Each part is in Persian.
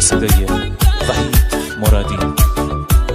با صدای وحید مرادی،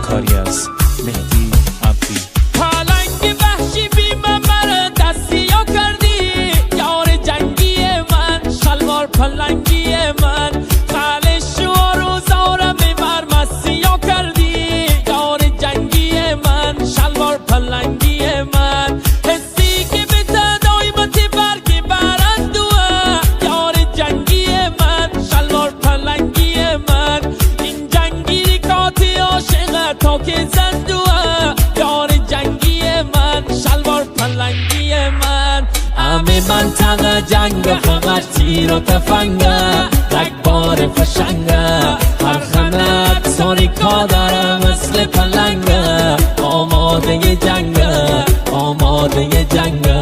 کاری از مهدی عبدی. پالنگ وحشی بی من دستیا کردی، یار جنگی من، شلوار پلنگی من، خالش و روزارم بر مسیا کردی، یار جنگی من، شلوار پلنگی من، حسی که به تدایمتی برگی برندوه، یار جنگی من، شلوار پلنگی من، این جنگی کاتی عاشق تا که زندوه، یار جنگی من، شلوار پلنگی من. همه منطقه جنگ فقط تیر و تفنگه، رگبار فشنگه، هر خنت ساریکا داره مثل پلنگه، آماده جنگه، آماده جنگه.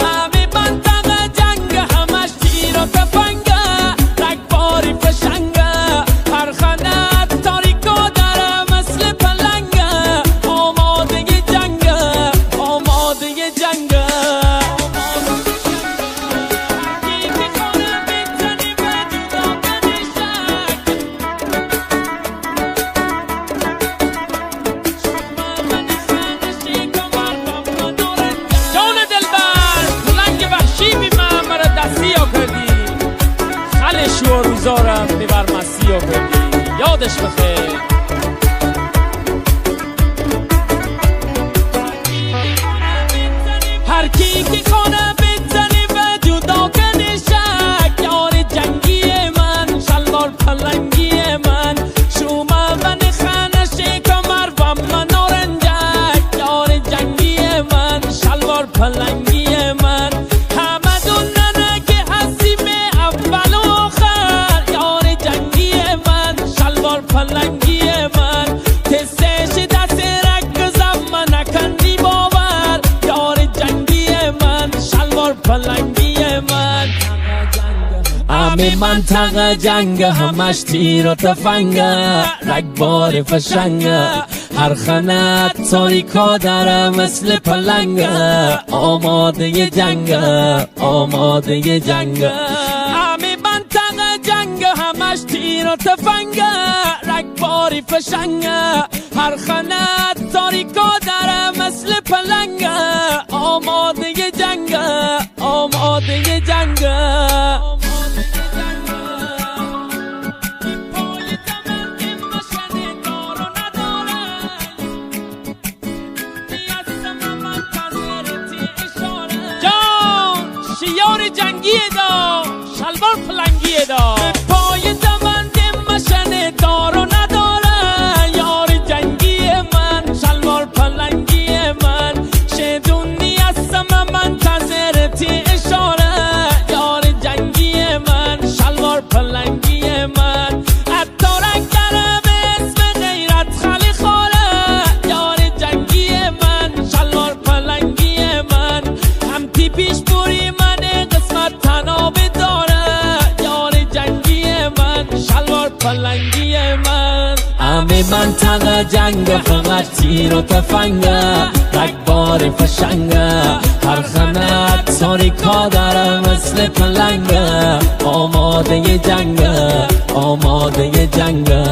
همه منطقه جنگ همش تیر و تفنگه، رگبار فشنگه، هر خنت ساریکا داره مثل پلنگه، آماده جنگه، آماده جنگه. و روزارم ببر مسیح کردی، یادش بخیر. هر کی که کنه بزنی و جدا کنه شک، یار جنگی من، شلوار پلنگی من، شوما و نخانش کمر و منارنجک، یار جنگی من، شلوار پلنگی من. همه دوننه که حسیم اول و آخر، یار جنگی من، شلوار پلنگی من، تستش دست رک زمان نکندی باور، یار جنگی من، شلوار پلنگی من. همه منطقه جنگ همش تیر و تفنگه، رگبار فشنگه، هر خنت تاریکا داره مثل پلنگه، آماده جنگه، آماده جنگه. همه منطقه جنگ همش تیر و تفنگه، رگباری فشنگه، هر خنت تاریکا داره مثل پلنگه، آماده جنگه، آماده جنگه. یار جنگی دا، شلوار پلنگی دا، پای دمند مشن دار و نداره، یار جنگی من، شلوار پلنگی من، شدونی هستم منتظرتی اشاره، یار جنگی من، شلوار پلنگی من. حتی رنگ داره به اسم غیرت خالی خوره، یار جنگی من، شلوار پلنگی من، هم تیپیش بوری تناب داره، یار جنگی من، شلوار پلنگی من. همه منطقه جنگ فقط تیر و تفنگه، رگبار فشنگه، هر خنت ساریکا داره مثل پلنگه، آماده جنگه، آماده جنگه.